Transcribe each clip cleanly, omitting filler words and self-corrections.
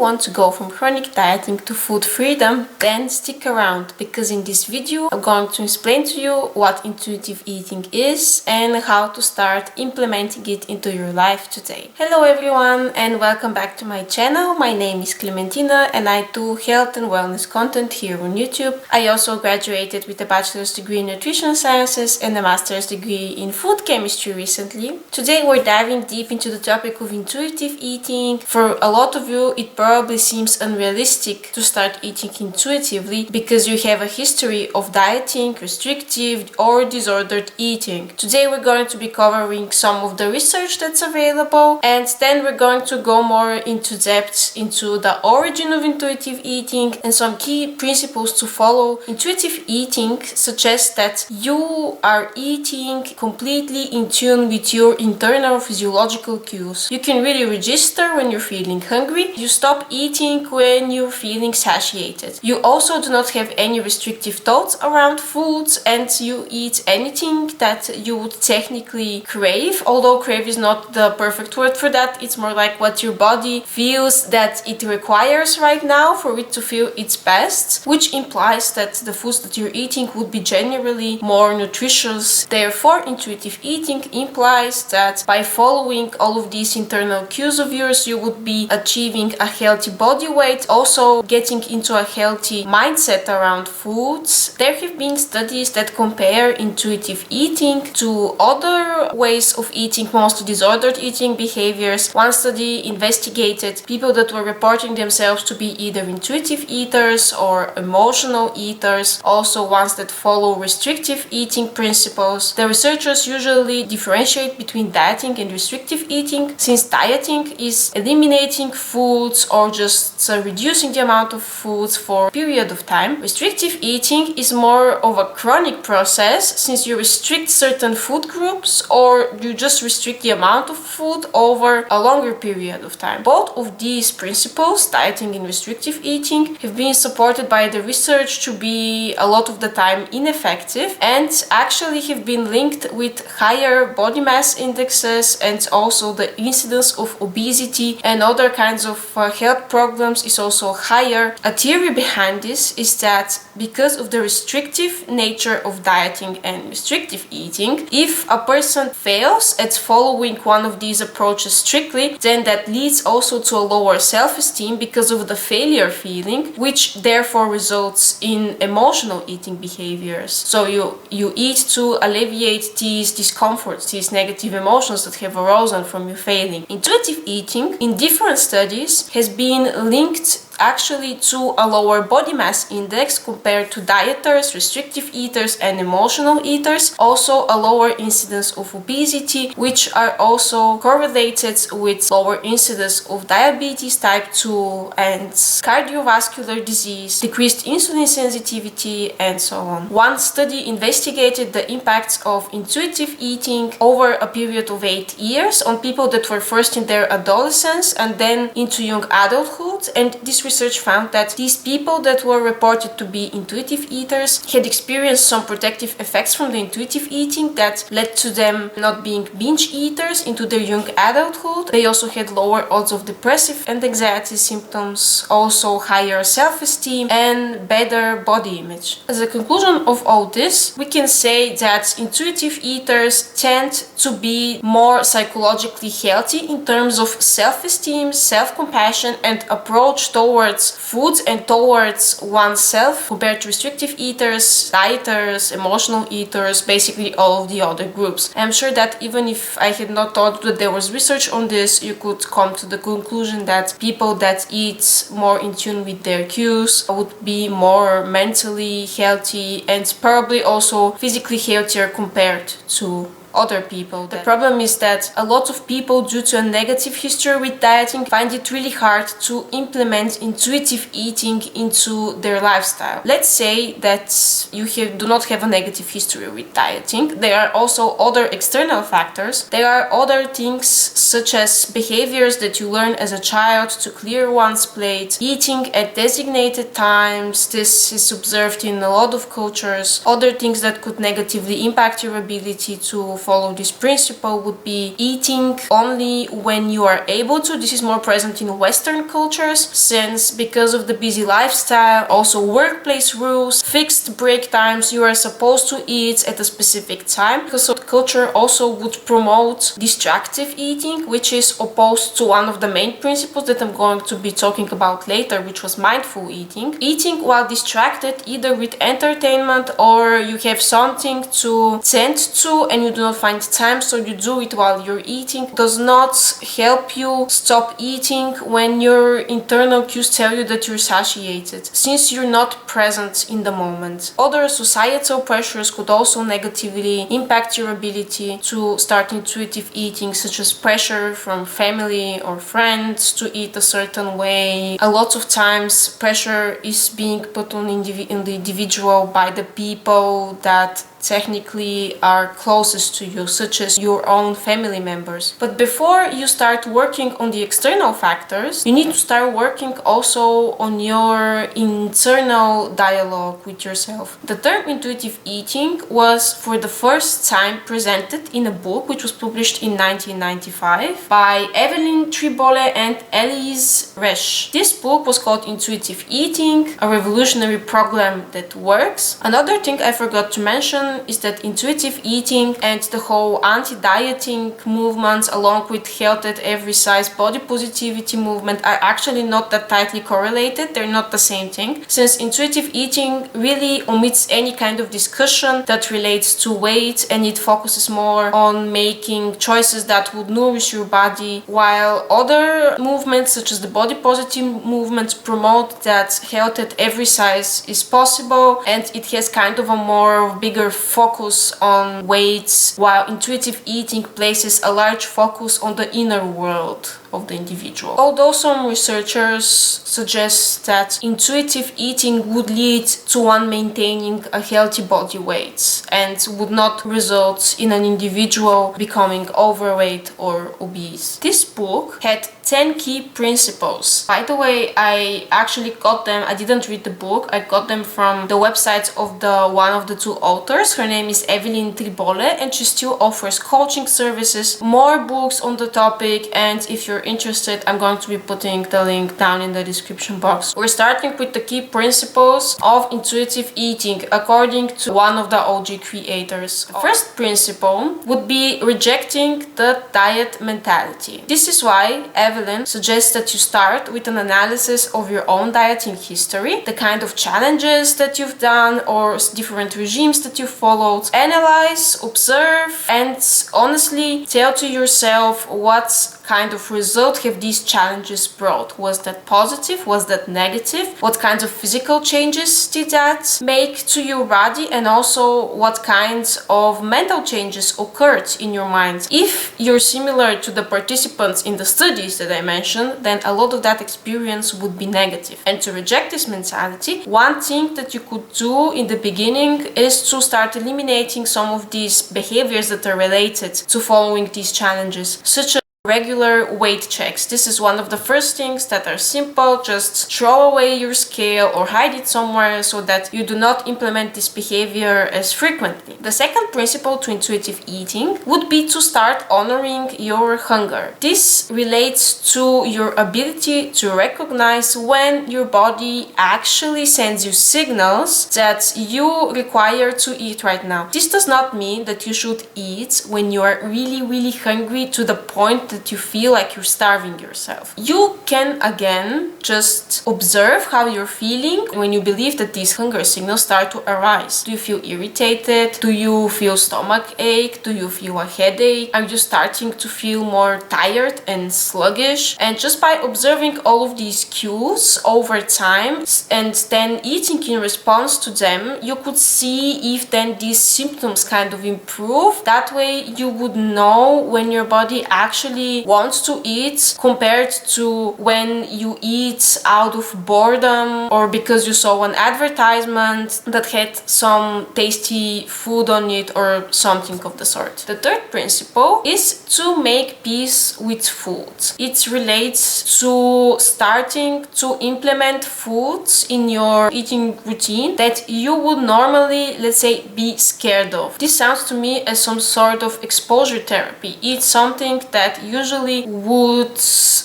want to go from chronic dieting to food freedom, then stick around, because in this video I'm going to explain to you what intuitive eating is and how to start implementing it into your life today. Hello everyone and welcome back to my channel. My name is Clementina and I do health and wellness content here on YouTube. I also graduated with a bachelor's degree in nutrition sciences and a master's degree in food chemistry recently. Today we're diving deep into the topic of intuitive eating. For a lot of you, it probably seems unrealistic to start eating intuitively because you have a history of dieting, restrictive or disordered eating. Today we're going to be covering some of the research that's available, and then we're going to go more into depth into the origin of intuitive eating and some key principles to follow. Intuitive eating suggests that you are eating completely in tune with your internal physiological cues. You can really register when you're feeling hungry. You stop eating when you're feeling satiated. You also do not have any restrictive thoughts around foods, and you eat anything that you would technically crave, although crave is not the perfect word for that. It's more like what your body feels that it requires right now for it to feel its best, which implies that the foods that you're eating would be generally more nutritious. Therefore, intuitive eating implies that by following all of these internal cues of yours, you would be achieving a healthy body weight, also getting into a healthy mindset around foods. There have been studies that compare intuitive eating to other ways of eating, mostly disordered eating behaviors. One study investigated people that were reporting themselves to be either intuitive eaters or emotional eaters, also ones that follow restrictive eating principles. The researchers usually differentiate between dieting and restrictive eating, since dieting is eliminating foods or just reducing the amount of foods for a period of time. Restrictive eating is more of a chronic process, since you restrict certain food groups or you just restrict the amount of food over a longer period of time. Both of these principles, dieting and restrictive eating, have been supported by the research to be a lot of the time ineffective and actually have been linked with higher body mass indexes, and also the incidence of obesity and other kinds of health problems is also higher. A theory behind this is that because of the restrictive nature of dieting and restrictive eating, if a person fails at following one of these approaches strictly, then that leads also to a lower self-esteem because of the failure feeling, which therefore results in emotional eating behaviors. So you eat to alleviate these discomforts, these negative emotions that have arisen from you failing. Intuitive eating in different studies has been linked actually to a lower body mass index compared to dieters, restrictive eaters and emotional eaters, also a lower incidence of obesity, which are also correlated with lower incidence of diabetes type 2 and cardiovascular disease, decreased insulin sensitivity and so on. One study investigated the impacts of intuitive eating over a period of 8 years on people that were first in their adolescence and then into young adulthood, and this research found that these people that were reported to be intuitive eaters had experienced some protective effects from the intuitive eating that led to them not being binge eaters into their young adulthood. They also had lower odds of depressive and anxiety symptoms, also higher self-esteem and better body image. As a conclusion of all this, we can say that intuitive eaters tend to be more psychologically healthy in terms of self-esteem, self-compassion and approach towards foods and towards oneself compared to restrictive eaters, dieters, emotional eaters, basically all of the other groups. I'm sure that even if I had not thought that there was research on this, you could come to the conclusion that people that eat more in tune with their cues would be more mentally healthy and probably also physically healthier compared to other people. The problem is that a lot of people, due to a negative history with dieting, find it really hard to implement intuitive eating into their lifestyle. Let's say that you do not have a negative history with dieting. There are also other external factors. There are other things such as behaviors that you learn as a child to clear one's plate, eating at designated times. This is observed in a lot of cultures. Other things that could negatively impact your ability to follow this principle would be eating only when you are able to. This is more present in Western cultures, since because of the busy lifestyle, also workplace rules, fixed break times, you are supposed to eat at a specific time. Because of culture also would promote distractive eating, which is opposed to one of the main principles that I'm going to be talking about later, which was mindful eating. Eating while distracted, either with entertainment or you have something to tend to and you do not find time, so you do it while you're eating, does not help you stop eating when your internal cues tell you that you're satiated, since you're not present in the moment. Other societal pressures could also negatively impact your ability to start intuitive eating, such as pressure from family or friends to eat a certain way. A lot of times pressure is being put on the individual by the people that technically are closest to you, such as your own family members. But before you start working on the external factors, you need to start working also on your internal dialogue with yourself. The term intuitive eating was for the first time presented in a book which was published in 1995 by Evelyn Tribole and Elise Resch. This book was called Intuitive Eating, a revolutionary program that works. Another thing I forgot to mention is that intuitive eating and the whole anti-dieting movements, along with health at every size body positivity movement, are actually not that tightly correlated. They're not the same thing, since intuitive eating really omits any kind of discussion that relates to weight, and it focuses more on making choices that would nourish your body, while other movements such as the body positive movement promote that health at every size is possible, and it has kind of a more bigger focus on weights, while intuitive eating places a large focus on the inner world of the individual. Although some researchers suggest that intuitive eating would lead to one maintaining a healthy body weight and would not result in an individual becoming overweight or obese. This book had 10 key principles. By the way, I actually got them, I didn't read the book, I got them from the website of one of the two authors. Her name is Evelyn Tribole, and she still offers coaching services, more books on the topic, and if you're interested, I'm going to be putting the link down in the description box. We're starting with the key principles of intuitive eating according to one of the OG creators. The first principle would be rejecting the diet mentality. This is why Evelyn suggests that you start with an analysis of your own dieting history, the kind of challenges that you've done or different regimes that you followed. Analyze, observe, and honestly tell to yourself what kind of result have these challenges brought. Was that positive? Was that negative? What kinds of physical changes did that make to your body? And also what kinds of mental changes occurred in your mind? If you're similar to the participants in the studies that I mentioned, then a lot of that experience would be negative. And to reject this mentality, one thing that you could do in the beginning is to start eliminating some of these behaviors that are related to following these challenges, such as regular weight checks. This is one of the first things that are simple. Just throw away your scale or hide it somewhere so that you do not implement this behavior as frequently. The second principle to intuitive eating would be to start honoring your hunger. This relates to your ability to recognize when your body actually sends you signals that you require to eat right now. This does not mean that you should eat when you are really hungry to the point that you feel like you're starving yourself. You can again just observe how you're feeling when you believe that these hunger signals start to arise. Do you feel irritated? Do you feel stomach ache? Do you feel a headache? Are you starting to feel more tired and sluggish? And just by observing all of these cues over time and then eating in response to them, you could see if then these symptoms kind of improve. That way you would know when your body actually actually want to eat compared to when you eat out of boredom or because you saw an advertisement that had some tasty food on it or something of the sort. The third principle is to make peace with food. It relates to starting to implement foods in your eating routine that you would normally, let's say, be scared of. This sounds to me as some sort of exposure therapy. It's something that usually would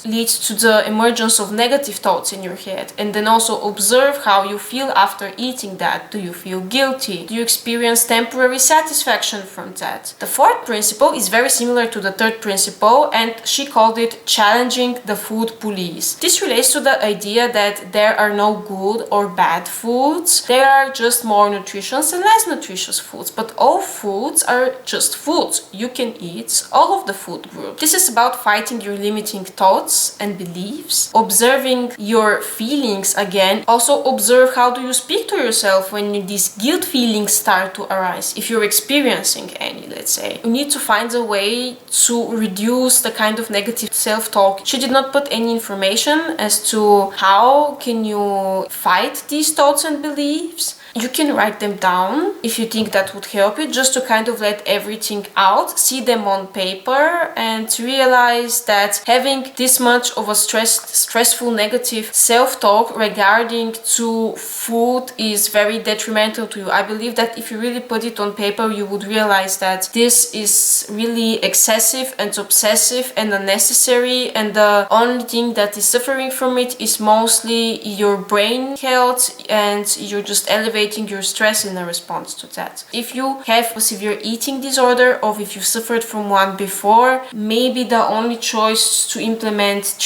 lead to the emergence of negative thoughts in your head, and then also observe how you feel after eating that. Do you feel guilty? Do you experience temporary satisfaction from that? The fourth principle is very similar to the third principle, and she called it challenging the food police. This relates to the idea that there are no good or bad foods. There are just more nutritious and less nutritious foods, but all foods are just foods. You can eat all of the food group. This is about fighting your limiting thoughts and beliefs, observing your feelings again. Also observe how do you speak to yourself when these guilt feelings start to arise, if you're experiencing any, let's say. You need to find a way to reduce the kind of negative self-talk. She did not put any information as to how can you fight these thoughts and beliefs. You can write them down if you think that would help you, just to kind of let everything out, see them on paper, and realize that having this much of a stressful negative self-talk regarding to food is very detrimental to you. I believe that if you really put it on paper, you would realize that this is really excessive and obsessive and unnecessary, and the only thing that is suffering from it is mostly your brain health, and you're just elevating your stress in a response to that. If you have a severe eating disorder, or if you suffered from one before, maybe the only choice to implement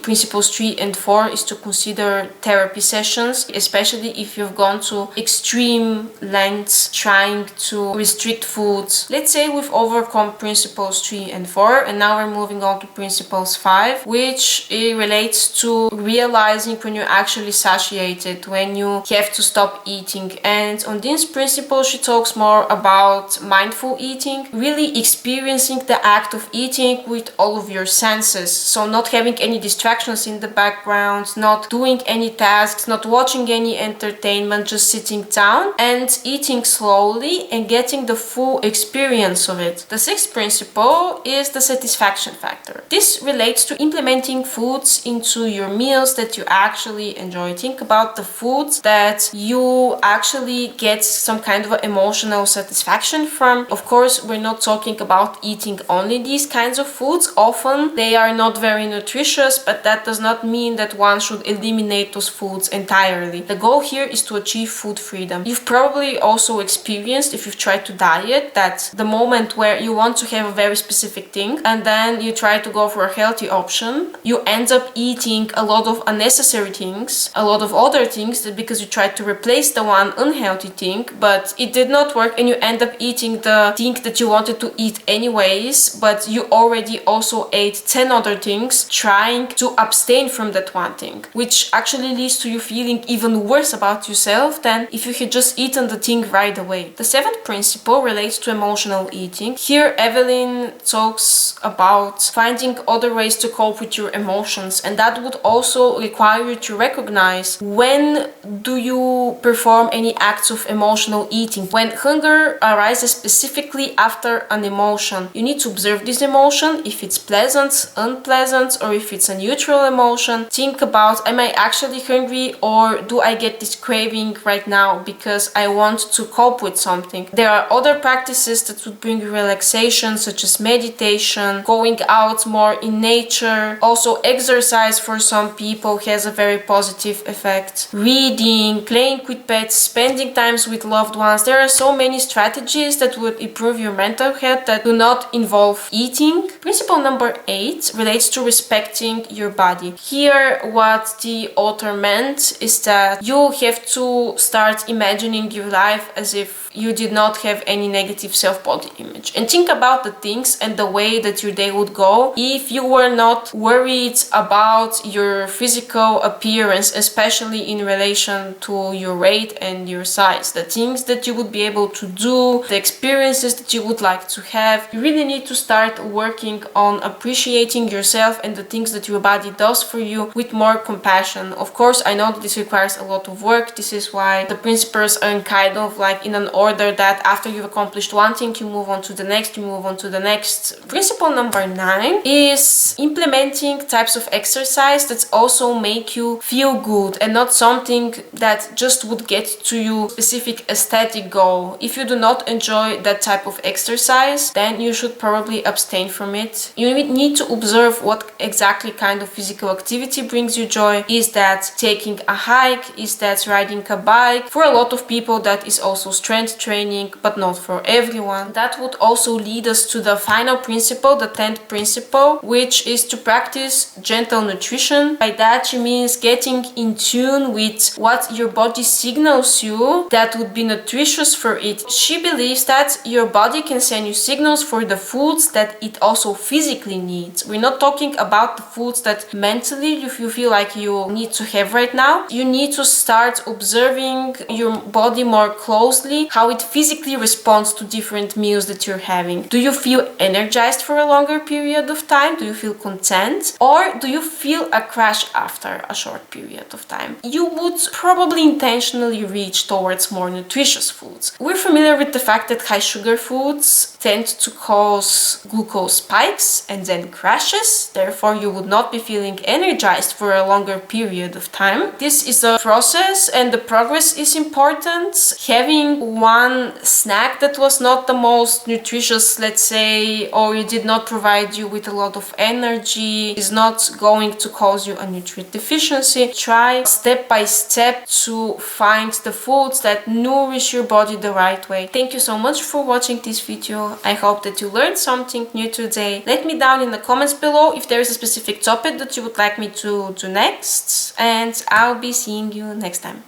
principles 3 and 4 is to consider therapy sessions, especially if you've gone to extreme lengths trying to restrict foods. Let's say we've overcome principles 3 and 4, and now we're moving on to principles 5, which relates to realizing when you're actually satiated, when you have to stop eating. And on this principle, she talks more about mindful eating, really experiencing the act of eating with all of your senses. So not having any distractions in the background, not doing any tasks, not watching any entertainment, just sitting down and eating slowly and getting the full experience of it. The sixth principle is the satisfaction factor. This relates to implementing foods into your meals that you actually enjoy. Think about the foods that you actually get some kind of emotional satisfaction from. Of course, we're not talking about eating only these kinds of foods. Often they are not very nutritious, but that does not mean that one should eliminate those foods entirely. The goal here is to achieve food freedom. You've probably also experienced, if you've tried to diet, that the moment where you want to have a very specific thing and then you try to go for a healthy option, you end up eating a lot of unnecessary things, a lot of other things, that because you tried to replace the one unhealthy thing, but it did not work, and you end up eating the thing that you wanted to eat anyways, but you already also ate 10 other things trying to abstain from that one thing, which actually leads to you feeling even worse about yourself than if you had just eaten the thing right away. The seventh principle relates to emotional eating. Here Evelyn talks about finding other ways to cope with your emotions, and that would also require you to recognize when do you perform any acts of emotional eating. When hunger arises specifically after an emotion, you need to observe this emotion, if it's pleasant, unpleasant, or if it's a neutral emotion. Think about, am I actually hungry, or do I get this craving right now because I want to cope with something? There are other practices that would bring you relaxation, such as meditation, going out more in nature. Also exercise for some people has a very positive effect. Reading, playing with pets, spending times with loved ones. There are so many strategies that would improve your mental health that do not involve eating. Principle number 8 relates to respecting your body. Here what the author meant is that you have to start imagining your life as if you did not have any negative self-body image, and think about the things and the way that your day would go if you were not worried about your physical appearance, especially in relation to your weight and your size, the things that you would be able to do, the experiences that you would like to have. You really need to start working on appreciating yourself and the things that your body does for you with more compassion. Of course, I know that this requires a lot of work. This is why the principles are kind of like in an order that after you've accomplished one thing, you move on to the next, you move on to the next. Principle number 9 is implementing types of exercise that also make you feel good and not something that just would get to you specific aesthetic goal. If you do not enjoy that type of exercise, then you should probably abstain from it. You need to observe what exactly kind of physical activity brings you joy. Is that taking a hike? Is that riding a bike? For a lot of people that is also strength training, but not for everyone. That would also lead us to the final principle, the 10th principle, which is to practice gentle nutrition. By that she means getting in tune with what your body signals you that would be nutritious for it. She believes that your body can send you signals for the foods that it also physically needs. We're not talking about the foods that mentally you feel like you need to have right now. You need to start observing your body more closely, how it physically responds to different meals that you're having. Do you feel energized for a longer period of time? Do you feel content? Or do you feel a crash after a short period of time? You would probably intentionally reach towards more nutritious foods. We're familiar with the fact that high sugar foods tend to cause glucose spikes and then crashes. Therefore, you would not be feeling energized for a longer period of time. This is a process and the progress is important. Having one snack that was not the most nutritious, let's say, or it did not provide you with a lot of energy is not going to cause you a nutrient deficiency. Try step by step to find the foods that nourish your body the right way. Thank you so much for watching this video. I hope that you learned something new today. Let me down in the comments below if there is a specific topic that you would like me to do next, and I'll be seeing you next time.